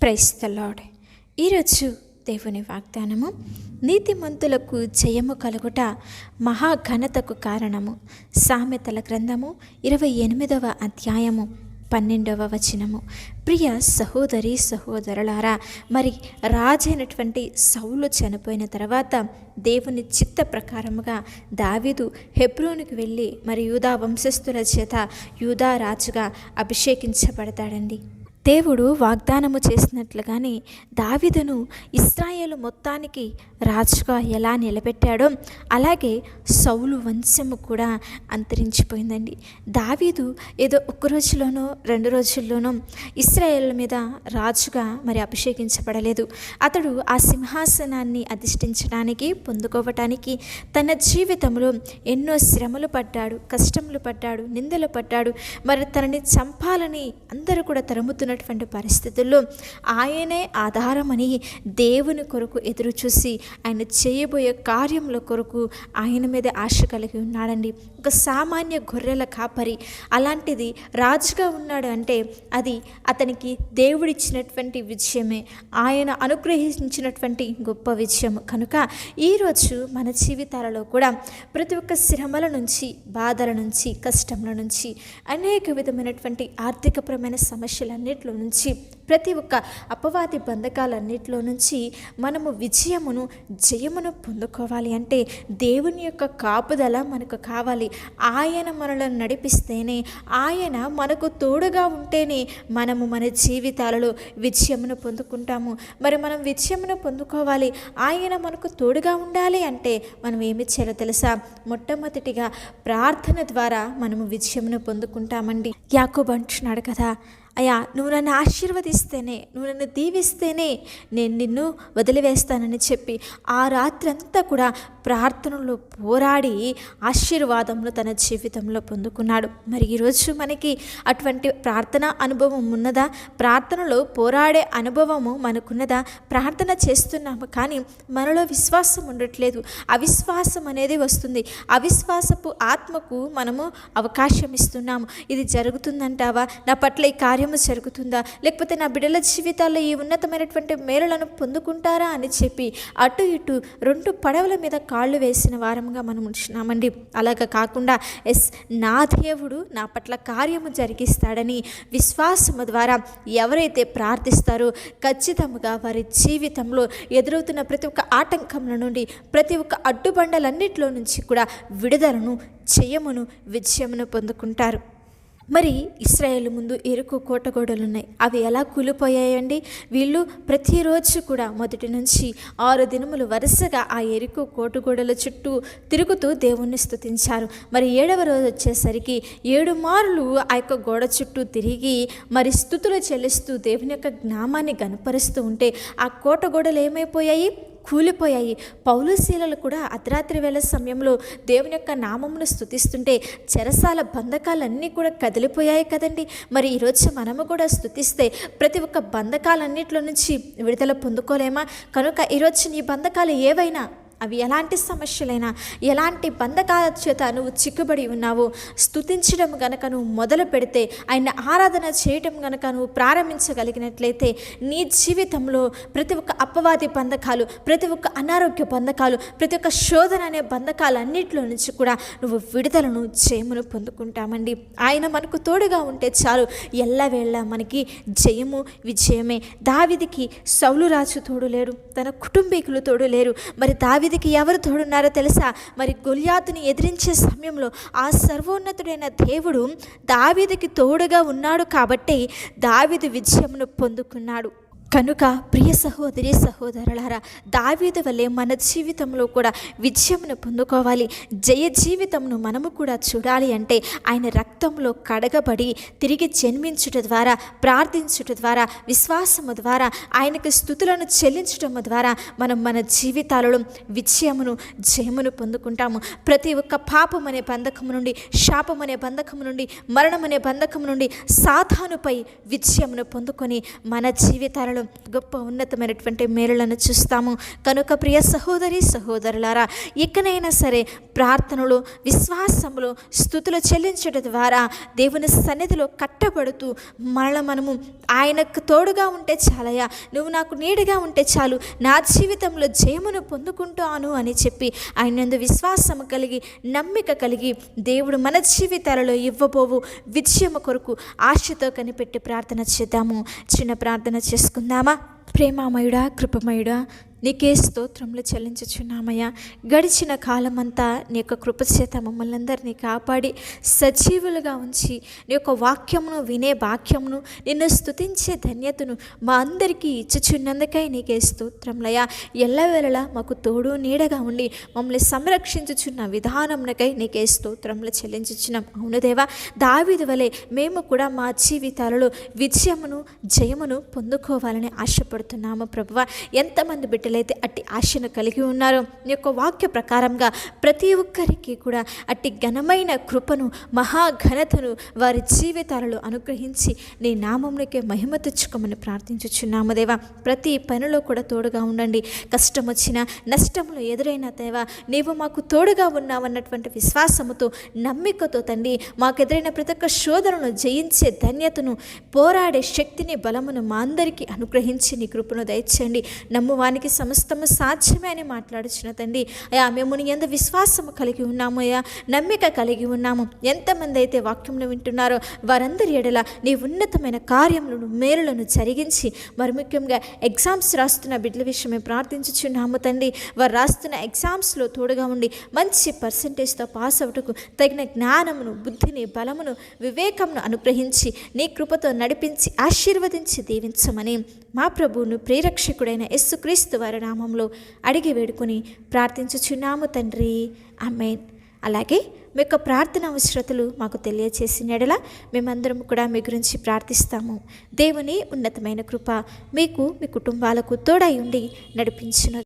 Praise the lord. ఈరోజు దేవుని వాగ్దానము, నీతిమంతులకు జయము కలుగుట మహాఘనతకు కారణము. సామెతల గ్రంథము 28వ అధ్యాయము 12వ వచనము. ప్రియ సహోదరి సహోదరులారా, మరి రాజైనటువంటి సౌలు చనిపోయిన తర్వాత దేవుని చిత్త ప్రకారముగా దావీదు హెబ్రోనుకు వెళ్ళి మరి యూదా వంశస్థుల చేత యూదా రాజుగా అభిషేకించబడతాడండి. దేవుడు వాగ్దానము చేసినట్లుగానే దావీదును ఇశ్రాయేలు మొత్తానికి రాజుగా ఎలా నిలబెట్టాడో అలాగే సౌలు వంశము కూడా అంతరించిపోయిందండి. దావీదు ఏదో ఒక్క రోజులోనో 2 రోజుల్లోనో ఇశ్రాయేల్ మీద రాజుగా మరి అభిషేకించబడలేదు. అతడు ఆ సింహాసనాన్ని అధిష్ఠించడానికి పొందుకోవటానికి తన జీవితంలో ఎన్నో శ్రమలు పడ్డాడు, కష్టములు పడ్డాడు, నిందలు పడ్డాడు. మరి తనని చంపాలని అందరూ కూడా తరుముతున్నటువంటి పరిస్థితుల్లో ఆయనే ఆధారమని దేవుని కొరకు ఎదురు చూసి ఆయన చేయబోయే కార్యముల కొరకు ఆయన మీద ఆశ కలిగి ఉన్నాడండి. ఒక సామాన్య గొర్రెల కాపరి, అలాంటిది రాజుగా ఉన్నాడు అంటే అది అతనికి దేవుడిచ్చినటువంటి విజయమే, ఆయన అనుగ్రహించినటువంటి గొప్ప విజయం. కనుక ఈరోజు మన జీవితాలలో కూడా ప్రతి ఒక్క శ్రమల నుంచి, బాధల నుంచి, కష్టముల నుంచి, అనేక విధమైనటువంటి ఆర్థికపరమైన సమస్యలన్నిటిలో నుంచి, ప్రతి ఒక్క అపవాది బంధకాలన్నిటిలో నుంచి మనము విజయమును, జయమును పొందుకోవాలి అంటే దేవుని యొక్క కాపుదల మనకు కావాలి. ఆయన మనలను నడిపిస్తేనే, ఆయన మనకు తోడుగా ఉంటేనే మనము మన జీవితాలలో విజయమును పొందుకుంటాము. మరి మనం విజయమును పొందుకోవాలి, ఆయన మనకు తోడుగా ఉండాలి అంటే మనం ఏమి చేయాలో తెలుసా? మొట్టమొదటిగా ప్రార్థన ద్వారా మనము విజయమును పొందుకుంటామండి. యాకోబు అంటున్నాడు కదా, అయ్యా నువ్వు నన్ను ఆశీర్వదిస్తేనే, నువ్వు నన్ను దీవిస్తేనే నేను నిన్ను వదిలివేస్తానని చెప్పి ఆ రాత్రంతా కూడా ప్రార్థనలో పోరాడి ఆశీర్వాదమును తన జీవితంలో పొందుకున్నాడు. మరి ఈరోజు మనకి అటువంటి ప్రార్థన అనుభవం ఉన్నదా? ప్రార్థనలో పోరాడే అనుభవము మనకున్నదా? ప్రార్థన చేస్తున్నాము కానీ మనలో విశ్వాసం ఉండట్లేదు. అవిశ్వాసం అనేది వస్తుంది. అవిశ్వాసపు ఆత్మకు మనము అవకాశం ఇస్తున్నాము. ఇది జరుగుతుందంటావా? నా పట్ల ఈ కార్యము జరుగుతుందా? లేకపోతే నా బిడ్డల జీవితాల్లో ఈ ఉన్నతమైనటువంటి మేలులను పొందుకుంటారా అని చెప్పి అటు ఇటు 2 పడవల మీద కాళ్ళు వేసిన వారంగా మనం ఉంటున్నామండి. అలాగ కాకుండా నా దేవుడు నా పట్ల కార్యము జరిగిస్తాడని విశ్వాసము ద్వారా ఎవరైతే ప్రార్థిస్తారో ఖచ్చితంగా వారి జీవితంలో ఎదురవుతున్న ప్రతి ఒక్క ఆటంకముల నుండి, ప్రతి ఒక్క అడ్డుబండలన్నిటిలో నుంచి కూడా విడుదలను, జయమును, విజయమును పొందుకుంటారు. మరి ఇశ్రాయేల్ ముందు ఎరుకు కోటగోడలు ఉన్నాయి. అవి ఎలా కూలిపోయాయండి? వీళ్ళు ప్రతిరోజు కూడా మొదటి నుంచి 6 దినములు వరుసగా ఆ ఎరుకు కోటగోడల చుట్టూ తిరుగుతూ దేవుణ్ణి స్తుతించారు. మరి 7వ రోజు వచ్చేసరికి 7 మార్లు ఆ యొక్క గోడ చుట్టూ తిరిగి మరి స్తుతులు చెల్లిస్తూ దేవుని యొక్క జ్ఞానాన్ని గనపరుస్తూ ఉంటే ఆ కోటగోడలు ఏమైపోయాయి? కూలిపోయాయి. పౌలు శీలలు కూడా అర్ధరాత్రి వేళ సమయంలో దేవుని యొక్క నామమును స్తుతిస్తుంటే చెరసాల బంధకాలన్నీ కూడా కదిలిపోయాయి కదండి. మరి ఈరోజు మనము కూడా స్తుతిస్తే ప్రతి ఒక్క బంధకాలన్నింటిలో నుంచి విడుదల పొందుకోలేమా? కనుక ఈరోజు నీ బంధకాలు ఏవైనా, అవి ఎలాంటి సమస్యలైనా, ఎలాంటి బంధకాల చేత నువ్వు చిక్కుబడి ఉన్నావో, స్తుతించడం గనక నువ్వు మొదలు పెడితే, ఆయన ఆరాధన చేయటం గనక నువ్వు ప్రారంభించగలిగినట్లయితే నీ జీవితంలో ప్రతి ఒక్క అపవాది బంధకాలు, ప్రతి ఒక్క అనారోగ్య బంధకాలు, ప్రతి ఒక్క శోధన అనే బంధకాలన్నింటిలో నుంచి కూడా నువ్వు విడుదలను, జయమును పొందుకుంటామండి. ఆయన మనకు తోడుగా ఉంటే చాలు, ఎల్లవేళ మనకి జయము, విజయమే. దావీదుకి సౌలు రాజు తోడు లేడు, తన కుటుంబీకులు తోడు లేరు. మరి దావీదుకి ఎవరు తోడున్నారో తెలుసా? మరి గొలియాతుని ఎదిరించే సమయంలో ఆ సర్వోన్నతుడైన దేవుడు దావీదుకి తోడుగా ఉన్నాడు కాబట్టి దావీదు విజయమును పొందుకున్నాడు. కనుక ప్రియ సహోదరి సహోదరులారా, దావీదు వలె మన జీవితంలో కూడా విజయమును పొందుకోవాలి, జయ జీవితమును మనము కూడా చూడాలి అంటే ఆయన రక్తంలో కడగబడి తిరిగి జన్మించుట ద్వారా, ప్రార్థించుట ద్వారా, విశ్వాసము ద్వారా, ఆయనకు స్తుతులను చెల్లించటం ద్వారా మనం మన జీవితాలలో విజయమును, జయమును పొందుకుంటాము. ప్రతి ఒక్క పాపం అనే బంధకము నుండి, శాపం అనే బంధకము నుండి, మరణం అనే బంధకము నుండి సాతానుపై విజయమును పొందుకొని మన జీవితాలలో జీవితాలలో గొప్ప ఉన్నతమైనటువంటి మేలులను చూస్తాము. కనుక ప్రియ సహోదరి సహోదరులారా, ఇకనైనా సరే ప్రార్థనలు, విశ్వాసములు, స్తుతులు చెల్లించడం ద్వారా దేవుని సన్నిధిలో కట్టబడుతూ మనము ఆయనకు తోడుగా ఉంటే చాలయ్యా, నువ్వు నాకు నీడగా ఉంటే చాలు, నా జీవితంలో జయమును పొందుకుంటాను అని చెప్పి ఆయన యందు విశ్వాసము కలిగి, నమ్మిక కలిగి దేవుడు మన జీవితాలలో ఇవ్వబోవు విజయము కొరకు ఆశతో కనిపెట్టి ప్రార్థన చేద్దాము. చిన్న ప్రార్థన చేసుకుందామా? ప్రేమామయుడా, కృపమయుడా, నీకే స్తోత్రములు చెల్లించుచున్నామయ్యా. గడిచిన కాలమంతా నీ యొక్క కృపచేత మమ్మల్ని అందరినీ కాపాడి సజీవులుగా ఉంచి నీ యొక్క వాక్యమును వినే భాగ్యమును, నిన్ను స్తుతించే ధన్యతను మా అందరికీ ఇచ్చుచున్నందుకై నీకే స్తోత్రములయ్యా. ఎల్లవేళలా మాకు తోడు నీడగా ఉండి మమ్మల్ని సంరక్షించుచున్న విధానమునకై నీకే స్తోత్రములు చెల్లించుచున్నాం. అవును దేవా, దావీదు వలె మేము కూడా మా జీవితాలలో విజయమును, జయమును పొందుకోవాలని ఆశపడుతున్నాము ప్రభువా. ఎంతమంది బిడ్డలైతే అట్టి ఆశను కలిగి ఉన్నారో నీ యొక్క వాక్య ప్రకారంగా ప్రతి ఒక్కరికి కూడా అట్టి ఘనమైన కృపను, మహాఘనతను వారి జీవితాలలో అనుగ్రహించి నీ నామమునకే మహిమ తెచ్చుకోమని ప్రార్థించుచున్నాము దేవా. ప్రతి పనిలో కూడా తోడుగా ఉండండి. కష్టం వచ్చినా, నష్టములు ఎదురైన దేవా, నీవు మాకు తోడుగా ఉన్నావన్నటువంటి విశ్వాసముతో, నమ్మికతో తండ్రి, మాకు ఎదురైన ప్రతి ఒక్క శోధనను జయించే ధన్యతను, పోరాడే శక్తిని, బలమును మా అందరికీ అనుగ్రహించి నీ కృపను దయచేయండి. నమ్మువానికి సమస్తము సాధ్యమే అని మాట్లాడుచున్న తండ్రి, అయ్యా మేము నీ యందు విశ్వాసము కలిగి ఉన్నాము అయ్యా, నమ్మిక కలిగి ఉన్నాము. ఎంతమంది అయితే వాక్యమును వింటున్నారో వారందరి ఎడల నీ ఉన్నతమైన కార్యములను, మేలులను జరిగించి, మరి ముఖ్యంగా ఎగ్జామ్స్ రాస్తున్న బిడ్డల విషయమే ప్రార్థించుచున్నాము తండ్రి. వారు రాస్తున్న ఎగ్జామ్స్లో తోడుగా ఉండి మంచి పర్సంటేజ్తో పాస్ అవుటకు తగిన జ్ఞానమును, బుద్ధిని, బలమును, వివేకమును అనుగ్రహించి నీ కృపతో నడిపించి ఆశీర్వదించి దీవించమని మా ప్రభువును ప్రేరక్షకుడైన యేసుక్రీస్తు వారి నామంలో అడిగి వేడుకొని ప్రార్థించుచున్నాము తండ్రి. ఆమేన్. అలాగే మీ యొక్క ప్రార్థన అవసరతలు మాకు తెలియచేసిన ఎడల మేమందరం కూడా మీ గురించి ప్రార్థిస్తాము. దేవుని ఉన్నతమైన కృప మీకు, మీ కుటుంబాలకు తోడై ఉండి నడిపించును.